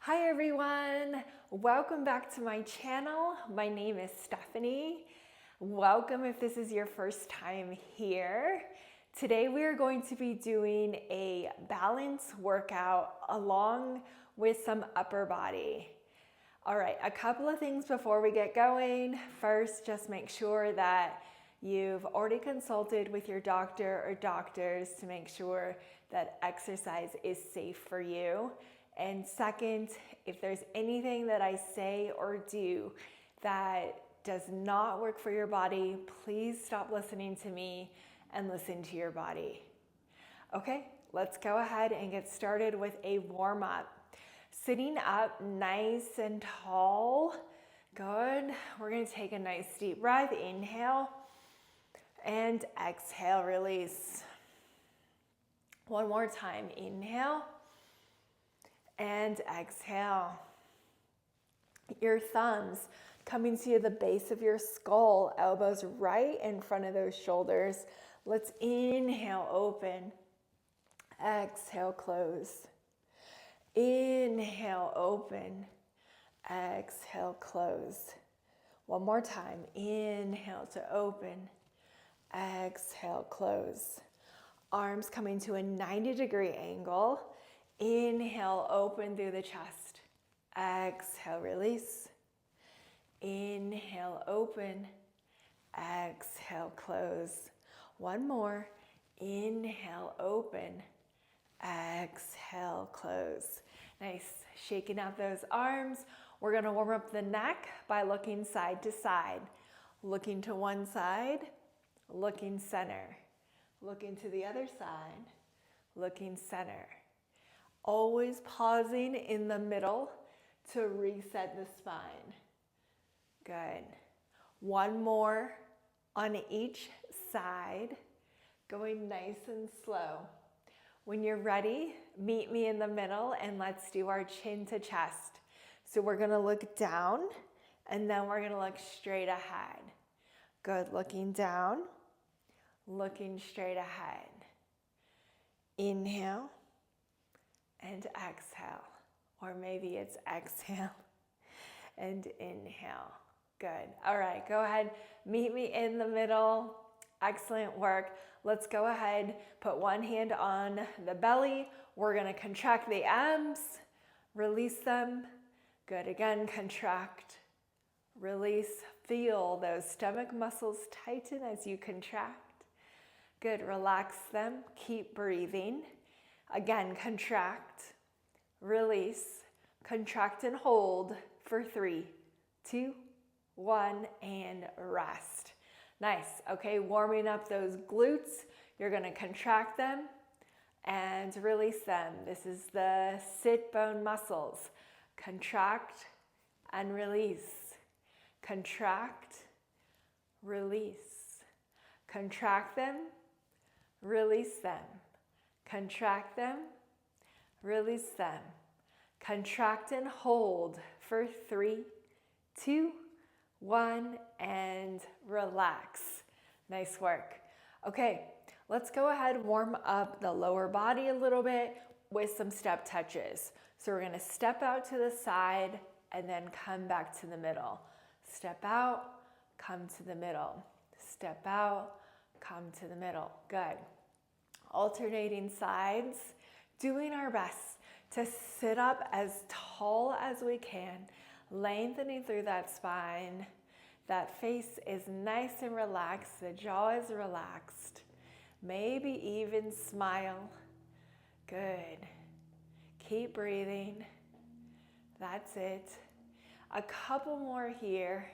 Hi everyone, welcome back to my channel. My name is Stephanie. Welcome if this is your first time here. Today we are going to be doing a balance workout along with some upper body. All right, a couple of things before we get going. First, just make sure that you've already consulted with your doctor or doctors to make sure that exercise is safe for you. And second, if there's anything that I say or do that does not work for your body, please stop listening to me and listen to your body. Okay, let's go ahead and get started with a warm-up. Sitting up nice and tall. Good. We're going to take a nice deep breath. Inhale and exhale, release. One more time. Inhale and exhale. Your thumbs coming to the base of your skull, elbows right in front of those shoulders. Let's inhale, open. Exhale, close. Inhale, open. Exhale, close. One more time. Inhale to open. Exhale, close. Arms coming to a 90-degree angle. Inhale, open through the chest. Exhale, release. Inhale, open. Exhale, close. One more. Inhale, open. Exhale, close. Nice. Shaking out those arms. We're going to warm up the neck by looking side to side. Looking to one side, looking center. Looking to the other side, looking center. Always pausing in the middle to reset the spine. Good. One more on each side, going nice and slow. When you're ready, meet me in the middle and let's do our chin to chest. So we're gonna look down and then we're gonna look straight ahead. Good, looking down, looking straight ahead. Inhale and exhale, or maybe it's exhale and inhale. Good. All right, go ahead, meet me in the middle. Excellent work. Let's go ahead, put one hand on the belly. We're gonna contract the abs, release them. Good, again, contract, release. Feel those stomach muscles tighten as you contract. Good, relax them, keep breathing. Again, contract, release, contract and hold for 3, 2, 1, and rest. Nice, okay, warming up those glutes. You're gonna contract them and release them. This is the sit bone muscles. Contract and release. Contract, release. Contract them, release them. Contract them, release them. Contract and hold for 3, 2, 1, and relax. Nice work. Okay, let's go ahead and warm up the lower body a little bit with some step touches. So we're gonna step out to the side and then come back to the middle. Step out, come to the middle. Step out, come to the middle. Good. Alternating sides, doing our best to sit up as tall as we can, lengthening through that spine. That face is nice and relaxed, the jaw is relaxed. Maybe even smile. Good. Keep breathing. That's it. A couple more here.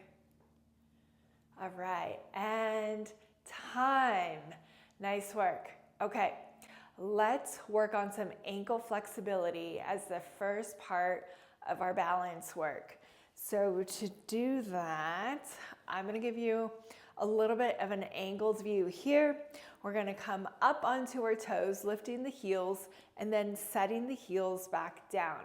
All right, and time. Nice work. Okay, let's work on some ankle flexibility as the first part of our balance work. So to do that, I'm gonna give you a little bit of an angled view here. We're gonna come up onto our toes, lifting the heels, and then setting the heels back down.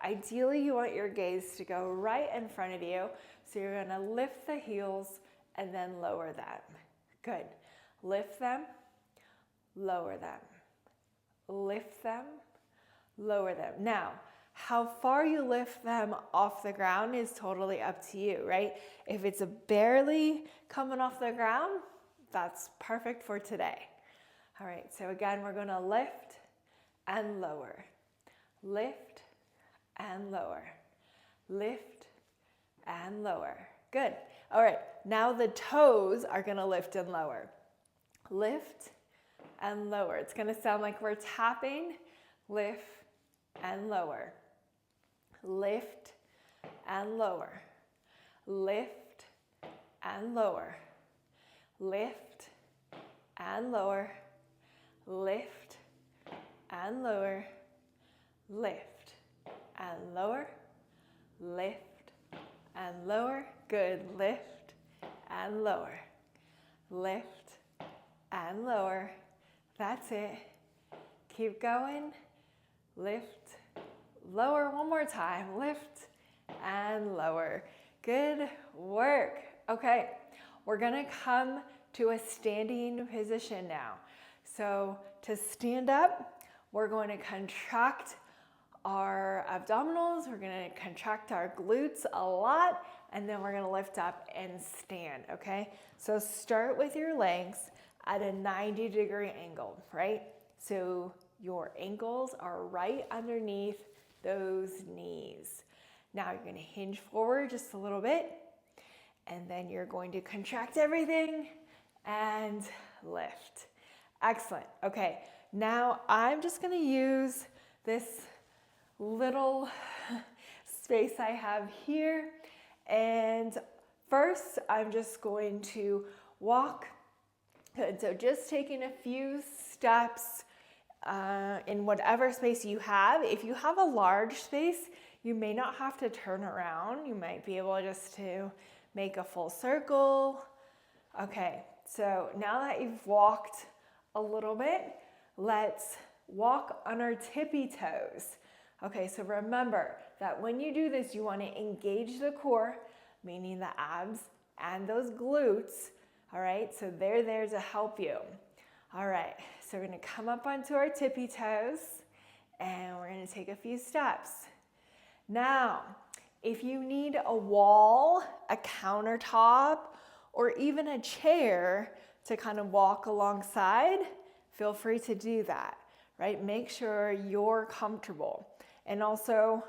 Ideally, you want your gaze to go right in front of you. So you're gonna lift the heels and then lower them. Good. Lift them, lower them. Lift them, lower them. Now, How far you lift them off the ground is totally up to you, right? If it's barely coming off the ground, that's perfect for today. All right, so again, we're gonna lift and lower, lift and lower, lift and lower. Good. All right, now the toes are gonna lift and lower. Lift and lower. It's gonna sound like we're tapping, lift and lower. Lift and lower. Lift and lower. Lift and lower. Lift and lower. Lift and lower. Lift and lower. Good. Lift and lower. Lift and lower. That's it. Keep going. Lift, lower. One more time. Lift and lower. Good work. Okay, we're gonna come to a standing position now. So to stand up, we're going to contract our abdominals, we're gonna contract our glutes a lot, and then we're gonna lift up and stand, okay? So start with your legs at a 90-degree angle, right? So your ankles are right underneath those knees. Now you're gonna hinge forward just a little bit, and then you're going to contract everything and lift. Excellent. Okay, now I'm just gonna use this little space I have here, and first I'm just going to walk. Good, so just taking a few steps in whatever space you have. If you have a large space, you may not have to turn around. You might be able just to make a full circle. Okay, so now that you've walked a little bit, let's walk on our tippy toes. Okay, so remember that when you do this, you want to engage the core, meaning the abs and those glutes. All right, so they're there to help you. All right, so we're gonna come up onto our tippy toes and we're gonna take a few steps. Now, if you need a wall, a countertop, or even a chair to kind of walk alongside, feel free to do that, right? Make sure you're comfortable. And also,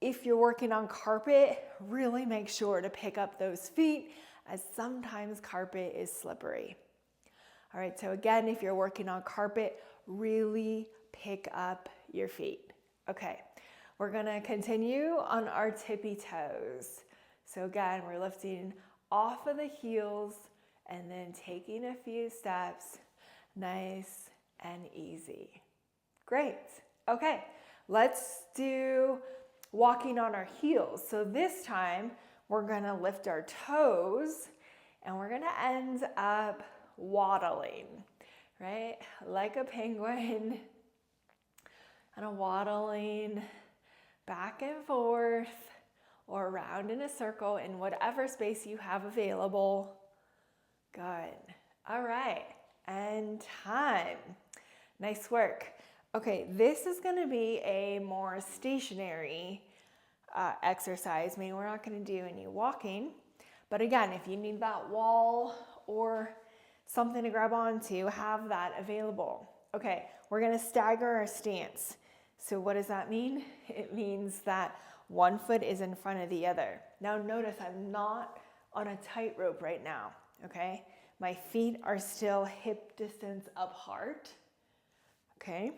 if you're working on carpet, really make sure to pick up those feet, as sometimes carpet is slippery. All right, so again, if you're working on carpet, really pick up your feet. Okay, we're gonna continue on our tippy toes. So again, we're lifting off of the heels and then taking a few steps, nice and easy. Great, okay, let's do walking on our heels. So this time, we're gonna lift our toes and we're gonna end up waddling, right? Like a penguin, and waddling back and forth or around in a circle in whatever space you have available. Good. All right, and time. Nice work. Okay, this is gonna be a more stationary exercise. Meaning we're not gonna do any walking, but again, if you need that wall or something to grab onto, have that available. Okay, we're gonna stagger our stance. So what does that mean? It means that one foot is in front of the other. Now notice I'm not on a tightrope right now, okay? My feet are still hip distance apart, okay?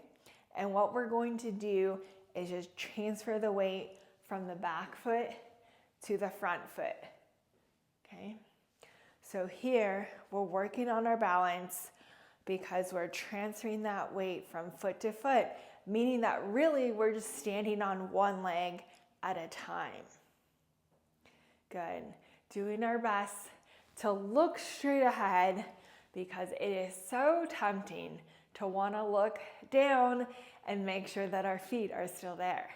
And what we're going to do is just transfer the weight from the back foot to the front foot, okay? So here, we're working on our balance because we're transferring that weight from foot to foot, meaning that really we're just standing on one leg at a time. Good. Doing our best to look straight ahead because it is so tempting to want to look down and make sure that our feet are still there.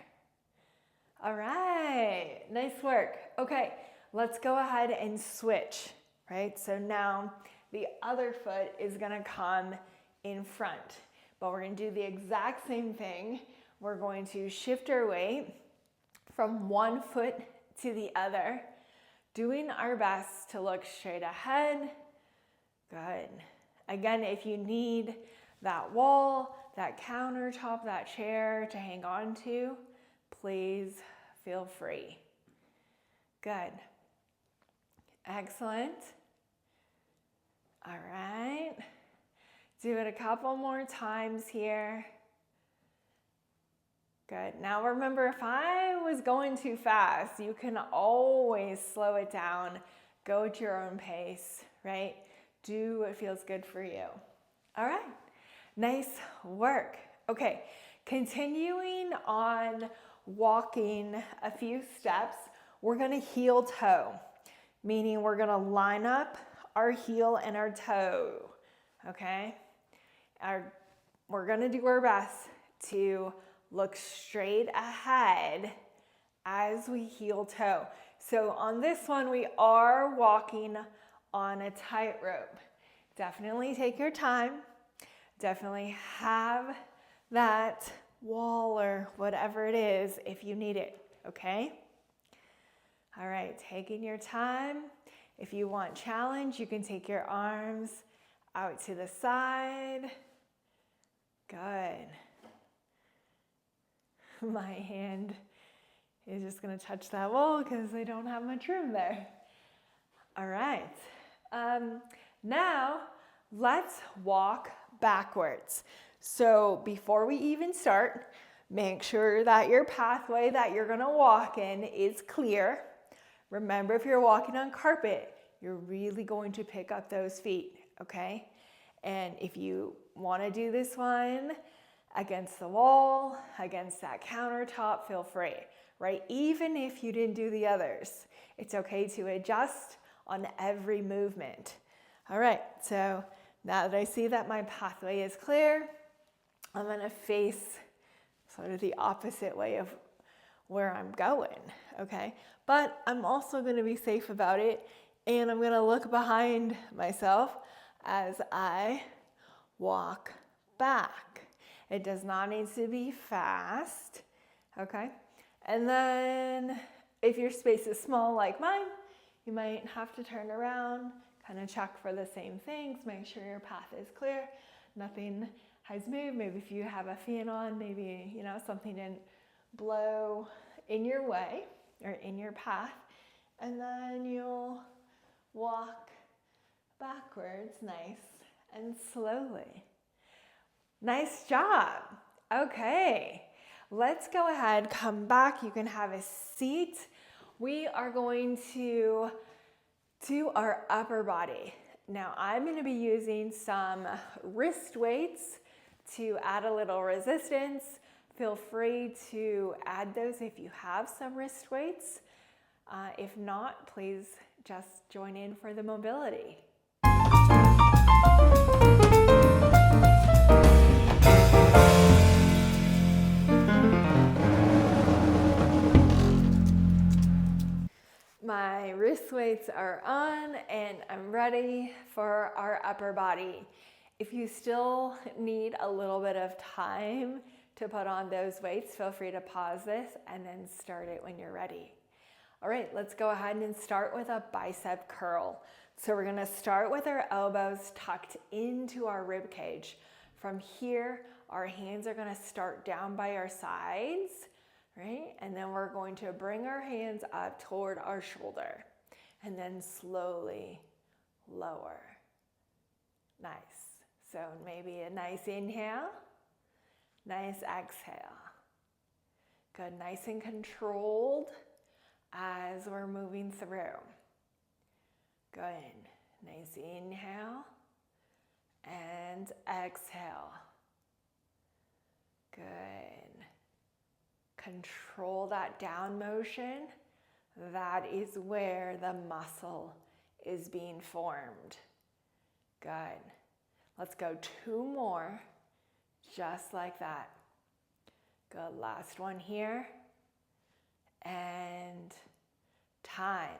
All right, nice work. Okay, let's go ahead and switch, right? So now the other foot is gonna come in front, but we're gonna do the exact same thing. we're going to shift our weight from one foot to the other, doing our best to look straight ahead. Good. Again, if you need that wall, that countertop, that chair to hang on to, please feel free. Good. Excellent. All right. Do it a couple more times here. Good. Now remember, if I was going too fast, you can always slow it down. Go at your own pace, right? Do what feels good for you. All right. Nice work. Okay. Continuing on walking a few steps, we're going to heel toe, meaning we're going to line up our heel and our toe. Okay. We're going to do our best to look straight ahead as we heel toe. So on this one, we are walking on a tightrope. Definitely take your time. Definitely have that wall or whatever it is if you need it, okay? All right, taking your time. If you want challenge, you can take your arms out to the side. Good. My hand is just going to touch that wall because I don't have much room there. All right. Now let's walk backwards. So before we even start, make sure that your pathway that you're going to walk in is clear. Remember, if you're walking on carpet, you're really going to pick up those feet, okay? And if you want to do this one against the wall, against that countertop, feel free, right? Even if you didn't do the others, it's okay to adjust on every movement. All right, so now that I see that my pathway is clear, I'm gonna face sort of the opposite way of where I'm going, okay? But I'm also gonna be safe about it, and I'm gonna look behind myself as I walk back. It does not need to be fast, okay? And then if your space is small like mine, you might have to turn around, kind of check for the same things, make sure your path is clear, nothing has moved. Maybe if you have a fan on, maybe, something didn't blow in your way or in your path. And then you'll walk backwards nice and slowly. Nice job. Okay, let's go ahead, come back. You can have a seat. We are going to do our upper body. Now I'm going to be using some wrist weights to add a little resistance. Feel free to add those if you have some wrist weights. If not, please just join in for the mobility. My wrist weights are on and I'm ready for our upper body. If you still need a little bit of time to put on those weights, feel free to pause this and then start it when you're ready. All right, let's go ahead and start with a bicep curl. So we're gonna start with our elbows tucked into our rib cage. From here, our hands are gonna start down by our sides, right? And then we're going to bring our hands up toward our shoulder and then slowly lower. Nice. So maybe a nice inhale, nice exhale. Good, nice and controlled as we're moving through. Good, nice inhale and exhale. Good. Control that down motion. That is where the muscle is being formed. Good. Let's go 2 more, just like that. Good, last one here. And time.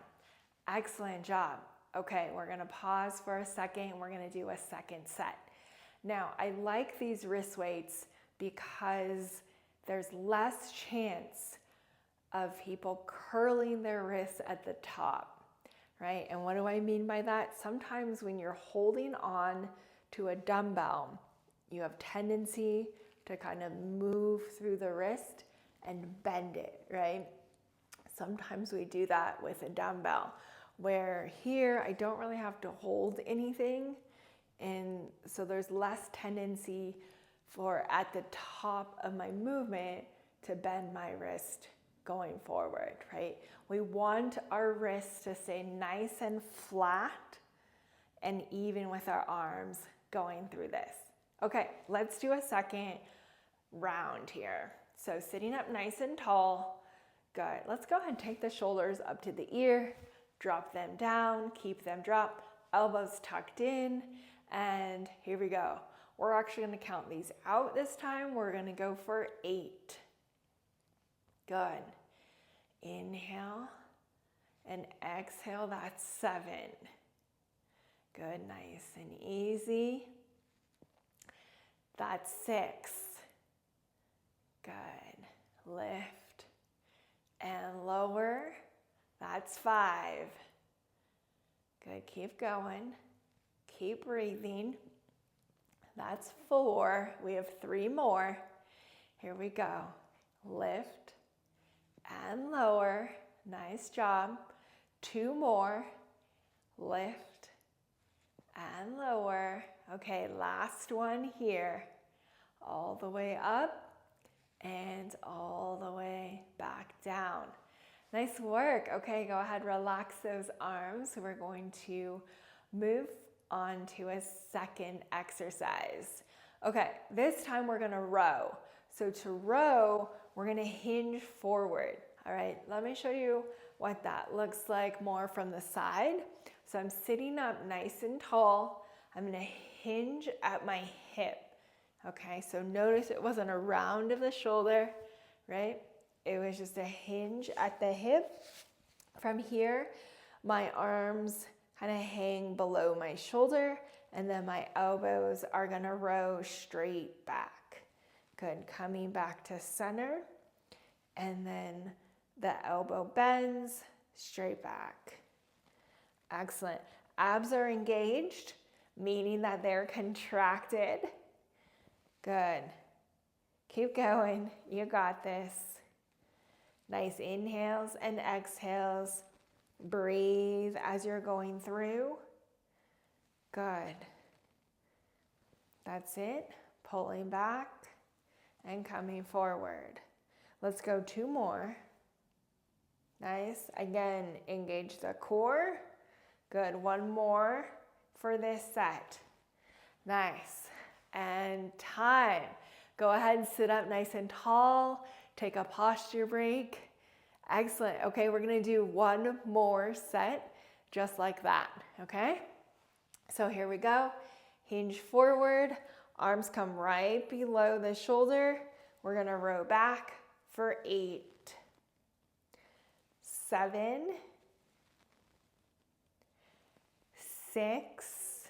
Excellent job. Okay, we're gonna pause for a second. We're gonna do a second set. Now, I like these wrist weights because there's less chance of people curling their wrists at the top, right? And what do I mean by that? Sometimes when you're holding on to a dumbbell, you have tendency to kind of move through the wrist and bend it, right? Sometimes we do that with a dumbbell, where here I don't really have to hold anything, and so there's less tendency for at the top of my movement to bend my wrist going forward, right? We want our wrists to stay nice and flat and even with our arms going through this. Okay, let's do a second round here. So sitting up nice and tall, good. Let's go ahead and take the shoulders up to the ear, drop them down, keep them dropped, elbows tucked in, and here we go. We're actually gonna count these out this time. We're gonna go for 8. Good. Inhale and exhale, that's 7. Good, nice and easy. That's 6. Good. Lift and lower. That's 5. Good, keep going. Keep breathing. That's 4. We have 3 more. Here we go. Lift and lower. Nice job. 2 more. Lift and lower. Okay, last one here. All the way up and all the way back down. Nice work. Okay, go ahead, relax those arms. We're going to move on to a second exercise. Okay, this time we're gonna row. So to row, we're gonna hinge forward. All right, let me show you what that looks like more from the side. So I'm sitting up nice and tall. I'm gonna hinge at my hip. Okay, so notice it wasn't a round of the shoulder, right? It was just a hinge at the hip. From here, my arms kind of hang below my shoulder, and then my elbows are gonna row straight back. Good, coming back to center, and then the elbow bends straight back. Excellent. Abs are engaged, meaning that they're contracted. Good. Keep going. You got this. Nice inhales and exhales. Breathe as you're going through. Good. That's it. Pulling back and coming forward. Let's go 2 more. Nice. Again, engage the core. Good. 1 more for this set. Nice. And time. Go ahead and sit up nice and tall. Take a posture break. Excellent. Okay, we're gonna do 1 more set just like that, okay? So here we go. Hinge forward. Arms come right below the shoulder. We're gonna row back for 8, 7, 6,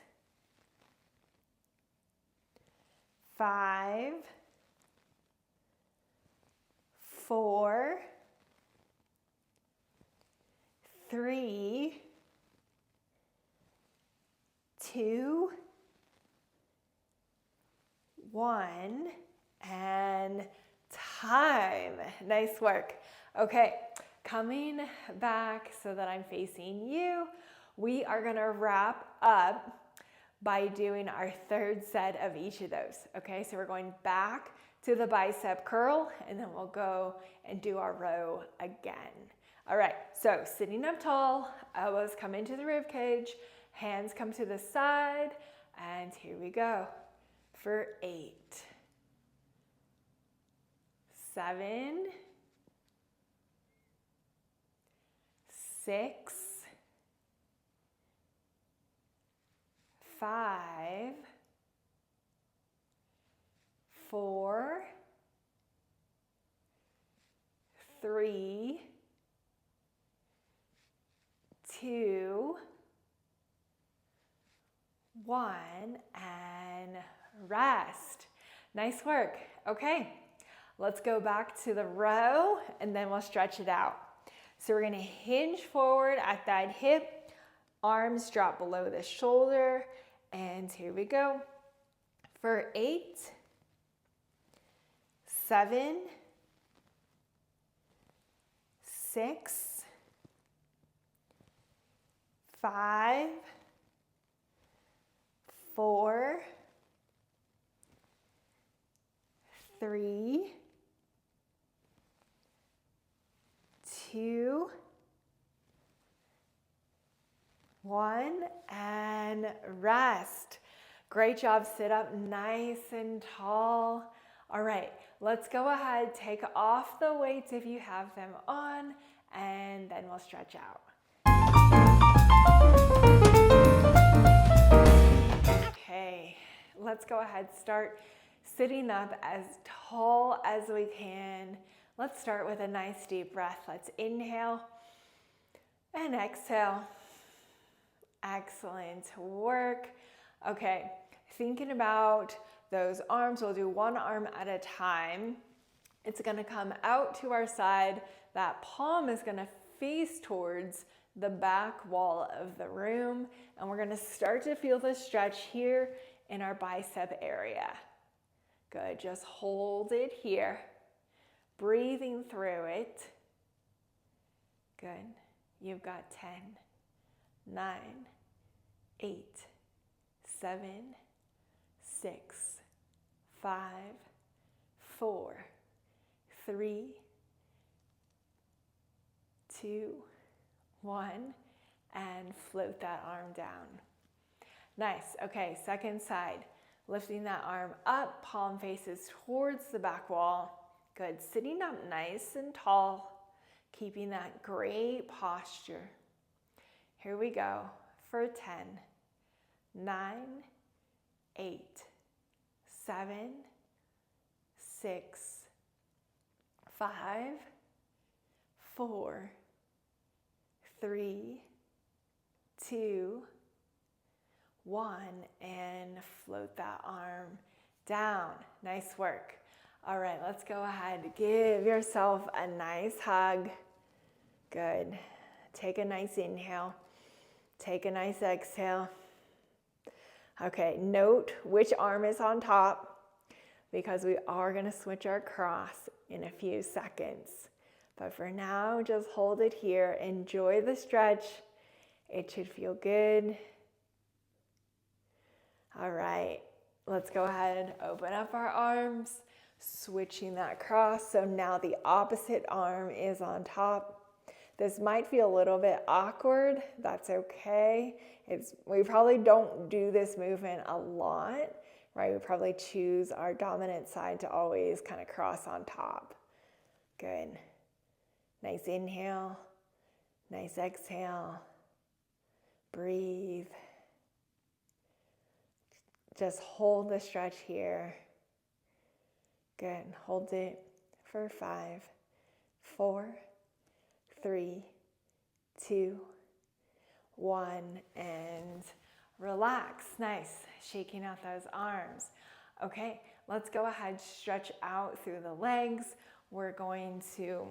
5, 4, 3, 2, 1, and time. Nice work. Okay, coming back so that I'm facing you, we are gonna wrap up by doing our 3rd set of each of those. Okay, so we're going back to the bicep curl, and then we'll go and do our row again. All right, so sitting up tall, elbows come into the rib cage, hands come to the side, and here we go for 8, 7, 6, 5, 4, 3, 2, 1, and rest. Nice work. Okay, Let's go back to the row and then we'll stretch it out. So we're gonna hinge forward at that hip, arms drop below the shoulder, and here we go. For 8, 7, 6, 5, 4, 3, 2, 1, and rest. Great job. Sit up nice and tall. All right, let's go ahead, take off the weights if you have them on, and then we'll stretch out. Okay, let's go ahead, start sitting up as tall as we can. Let's start with a nice deep breath. Let's inhale and exhale. Excellent work. Okay, thinking about those arms, we'll do one arm at a time. It's gonna come out to our side. That palm is gonna face towards the back wall of the room, and we're gonna start to feel the stretch here in our bicep area. Good, just hold it here. Breathing through it. Good, you've got 10, 9, 8, 7, 6, 5, 4, 3, 2, 1, and float that arm down. Nice. Okay, second side. Lifting that arm up, palm faces towards the back wall. Good. Sitting up nice and tall, keeping that great posture. Here we go for 10, 9, 8, 7, 6, 5, 4, 3, 2, 1, and float that arm down. Nice work. All right, let's go ahead. Give yourself a nice hug. Good. Take a nice inhale. Take a nice exhale. Okay, note which arm is on top because we are going to switch our cross in a few seconds. But for now, just hold it here. Enjoy the stretch. It should feel good. All right, let's go ahead and open up our arms, switching that cross. So now the opposite arm is on top. This might feel a little bit awkward. That's okay. We probably don't do this movement a lot, right? We probably choose our dominant side to always kind of cross on top. Good. Nice inhale, nice exhale. Breathe. Just hold the stretch here. Good. Hold it for 5, 4, 3, 2, 1, and relax. Nice. Shaking out those arms. Okay, let's go ahead, stretch out through the legs. We're going to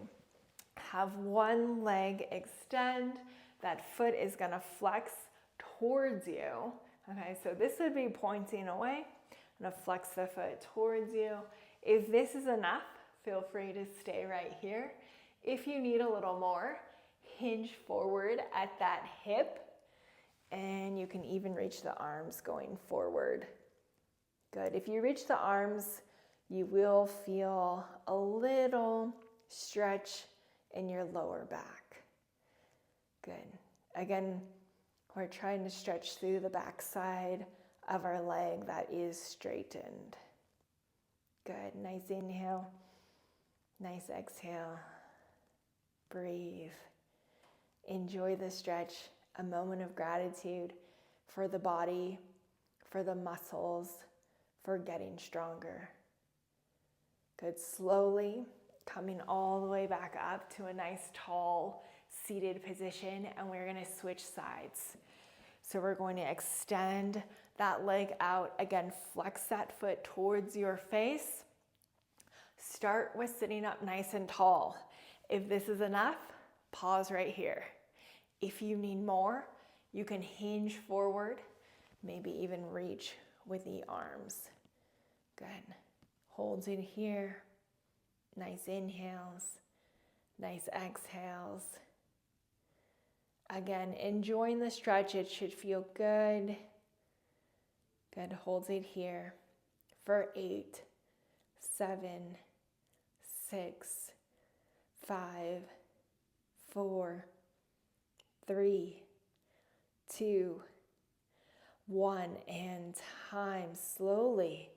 have one leg extend. That foot is going to flex towards you. Okay, so this would be pointing away. I'm going to flex the foot towards you. If this is enough, feel free to stay right here. If you need a little more, hinge forward at that hip, and you can even reach the arms going forward. Good. If you reach the arms, you will feel a little stretch in your lower back. Good. Again, we're trying to stretch through the back side of our leg that is straightened. Good. Nice inhale. Nice exhale. Breathe. Enjoy the stretch. A moment of gratitude for the body, for the muscles, for getting stronger. Good. Slowly coming all the way back up to a nice tall seated position, and we're going to switch sides. So we're going to extend that leg out. Again, flex that foot towards your face. Start with sitting up nice and tall. If this is enough, pause right here. If you need more, you can hinge forward, maybe even reach with the arms. Good. Holds in here. Nice inhales, nice exhales. Again, enjoying the stretch. It should feel good. Good. Holds it here for 8, 7, 6, 5, 4, 3, 2, 1, and time. Slowly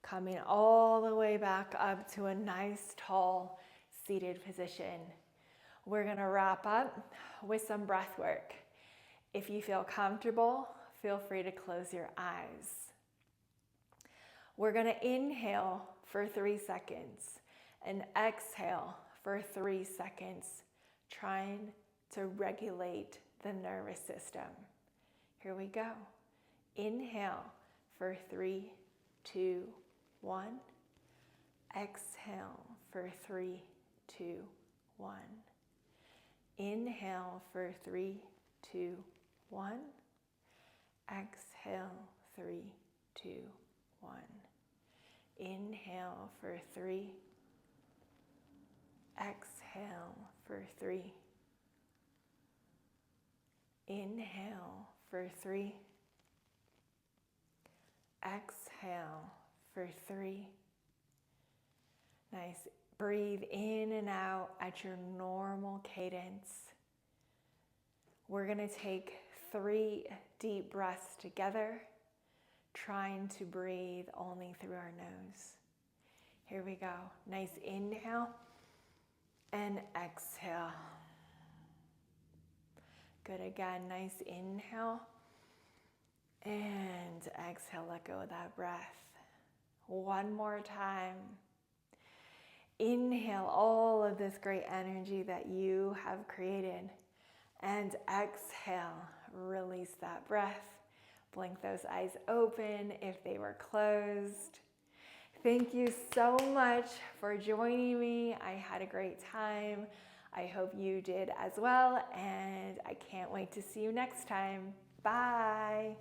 coming all the way back up to a nice tall seated position. We're gonna wrap up with some breath work. If you feel comfortable, feel free to close your eyes. We're gonna inhale for 3 seconds and exhale for 3 seconds, trying to regulate the nervous system. Here we go. Inhale for 3, 2, 1. Exhale for 3, 2, 1. Inhale for 3, 2, 1. Exhale, 3, 2, 1. Inhale for 3. Exhale for 3. Inhale for 3. Exhale for 3. Nice. Breathe in and out at your normal cadence. We're going to take 3 deep breaths together, trying to breathe only through our nose. Here we go. Nice inhale and exhale. Good again. Nice inhale and exhale. Let go of that breath. One more time. Inhale all of this great energy that you have created. And exhale, release that breath. Blink those eyes open if they were closed. Thank you so much for joining me. I had a great time. I hope you did as well, and I can't wait to see you next time. Bye.